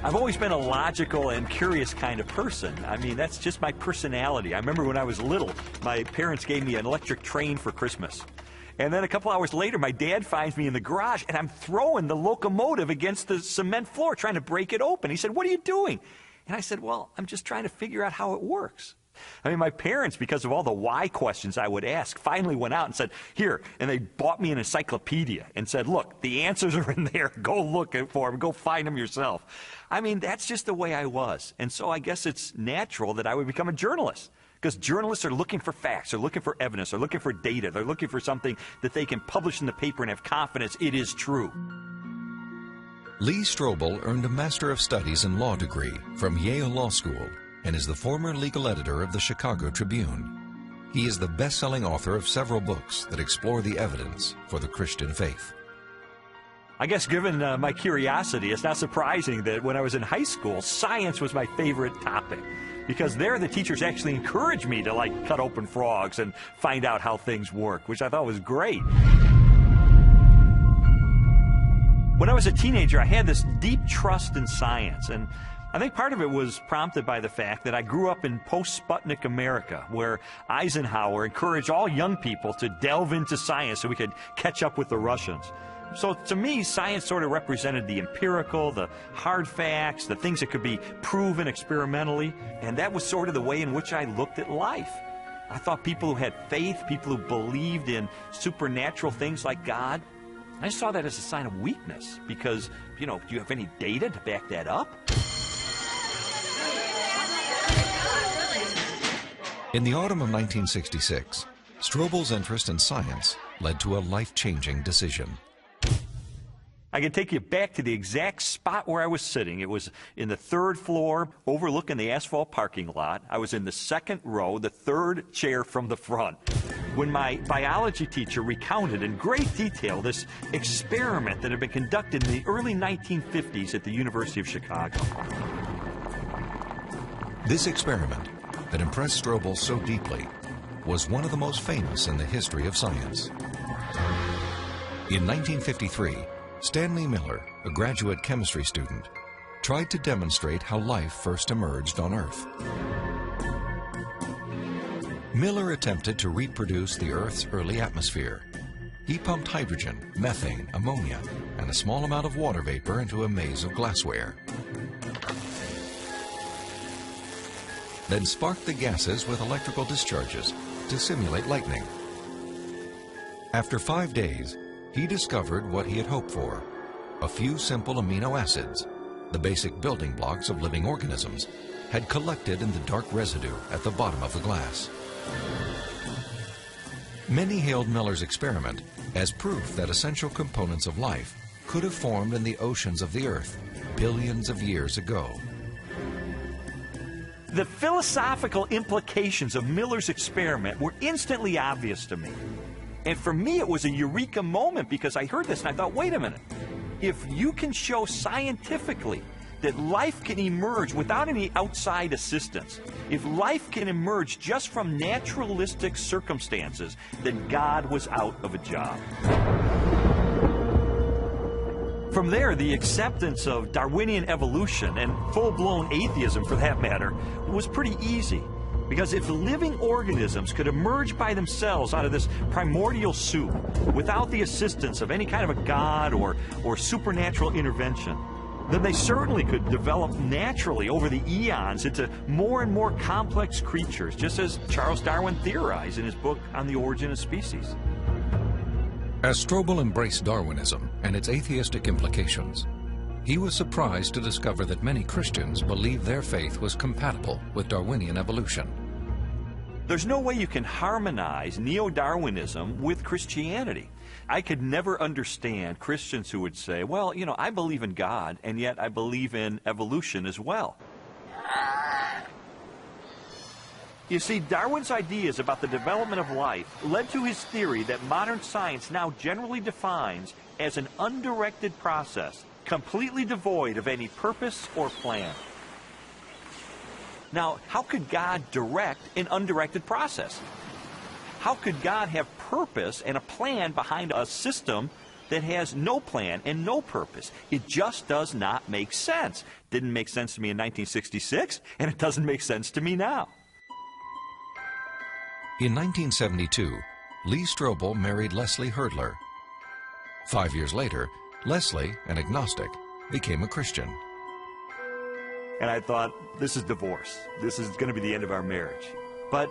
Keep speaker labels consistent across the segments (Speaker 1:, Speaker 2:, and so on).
Speaker 1: I've always been a logical and curious kind of person. I mean, that's just my personality. I remember when I was little, my parents gave me an electric train for Christmas. And then a couple hours later, my dad finds me in the garage, and I'm throwing the locomotive against the cement floor, trying to break it open. He said, "What are you doing?" And I said, "Well, I'm just trying to figure out how it works." I mean, my parents, because of all the why questions I would ask, finally went out and said, "Here," and they bought me an encyclopedia and said, "Look, the answers are in there. Go look for them. Go find them yourself." I mean, that's just the way I was. And so I guess it's natural that I would become a journalist, because journalists are looking for facts, they're looking for evidence, they're looking for data, they're looking for something that they can publish in the paper and have confidence it is true.
Speaker 2: Lee Strobel earned a Master of Studies in Law degree from Yale Law School and is the former legal editor of the Chicago Tribune. He is the best-selling author of several books that explore the evidence for the Christian faith.
Speaker 1: I guess given my curiosity, it's not surprising that when I was in high school, science was my favorite topic. Because there the teachers actually encouraged me to like cut open frogs and find out how things work, which I thought was great. When I was a teenager, I had this deep trust in science, and I think part of it was prompted by the fact that I grew up in post-Sputnik America, where Eisenhower encouraged all young people to delve into science so we could catch up with the Russians. So to me, science sort of represented the empirical, the hard facts, the things that could be proven experimentally, and that was sort of the way in which I looked at life. I thought people who had faith, people who believed in supernatural things like God, I saw that as a sign of weakness because, you know, do you have any data to back that up?
Speaker 2: In the autumn of 1966, Strobel's interest in science led to a life-changing decision.
Speaker 1: I can take you back to the exact spot where I was sitting. It was in the third floor, overlooking the asphalt parking lot. I was in the second row, the third chair from the front, when my biology teacher recounted in great detail this experiment that had been conducted in the early 1950s at the University of Chicago.
Speaker 2: This experiment that impressed Strobel so deeply was one of the most famous in the history of science. In 1953, Stanley Miller, a graduate chemistry student, tried to demonstrate how life first emerged on Earth. Miller attempted to reproduce the Earth's early atmosphere. He pumped hydrogen, methane, ammonia, and a small amount of water vapor into a maze of glassware. Then sparked the gases with electrical discharges to simulate lightning. After 5 days, he discovered what he had hoped for: a few simple amino acids, the basic building blocks of living organisms, had collected in the dark residue at the bottom of the glass. Many hailed Miller's experiment as proof that essential components of life could have formed in the oceans of the Earth billions of years ago.
Speaker 1: The philosophical implications of Miller's experiment were instantly obvious to me. And for me, it was a eureka moment because I heard this and I thought, wait a minute. If you can show scientifically that life can emerge without any outside assistance, if life can emerge just from naturalistic circumstances, then God was out of a job. From there, the acceptance of Darwinian evolution, and full-blown atheism for that matter, was pretty easy. Because if living organisms could emerge by themselves out of this primordial soup without the assistance of any kind of a god or supernatural intervention, then they certainly could develop naturally over the eons into more and more complex creatures, just as Charles Darwin theorized in his book On the Origin of Species.
Speaker 2: As Strobel embraced Darwinism and its atheistic implications, he was surprised to discover that many Christians believed their faith was compatible with Darwinian evolution.
Speaker 1: There's no way you can harmonize neo-Darwinism with Christianity. I could never understand Christians who would say, well, you know, I believe in God, and yet I believe in evolution as well. You see, Darwin's ideas about the development of life led to his theory that modern science now generally defines as an undirected process, completely devoid of any purpose or plan. Now, how could God direct an undirected process? How could God have purpose and a plan behind a system that has no plan and no purpose. It just does not make sense. Didn't make sense to me in 1966, and it doesn't make sense to me now.
Speaker 2: In 1972, Lee Strobel married Leslie Hurdler. 5 years later, Leslie, an agnostic, became a Christian.
Speaker 1: And I thought, this is divorce. This is going to be the end of our marriage. But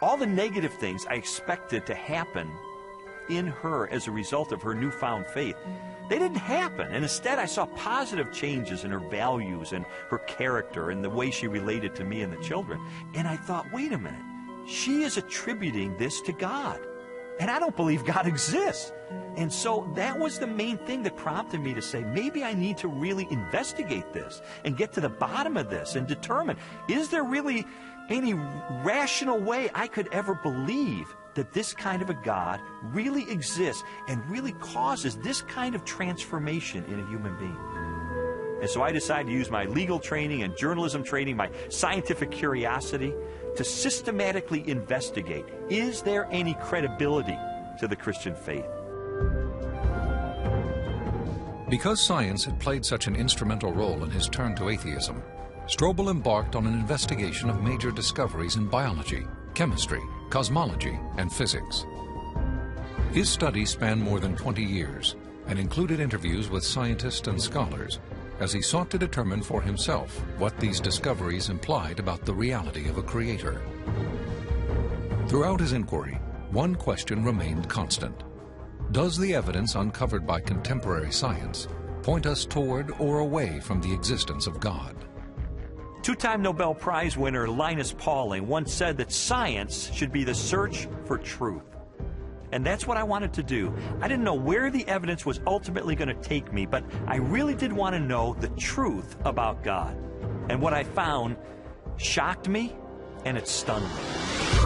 Speaker 1: all the negative things I expected to happen in her as a result of her newfound faith, they didn't happen. And instead, I saw positive changes in her values and her character and the way she related to me and the children. And I thought, wait a minute. She is attributing this to God. And I don't believe God exists. And so that was the main thing that prompted me to say, maybe I need to really investigate this and get to the bottom of this and determine, is there really any rational way I could ever believe that this kind of a God really exists and really causes this kind of transformation in a human being? And so I decided to use my legal training and journalism training, my scientific curiosity, to systematically investigate, is there any credibility to the Christian faith?
Speaker 2: Because science had played such an instrumental role in his turn to atheism, Strobel embarked on an investigation of major discoveries in biology, chemistry, cosmology, and physics. His studies spanned more than 20 years and included interviews with scientists and scholars as he sought to determine for himself what these discoveries implied about the reality of a creator. Throughout his inquiry, one question remained constant. Does the evidence uncovered by contemporary science point us toward or away from the existence of God?
Speaker 1: Two-time Nobel Prize winner Linus Pauling once said that science should be the search for truth. And that's what I wanted to do. I didn't know where the evidence was ultimately going to take me, but I really did want to know the truth about God. And what I found shocked me, and it stunned me.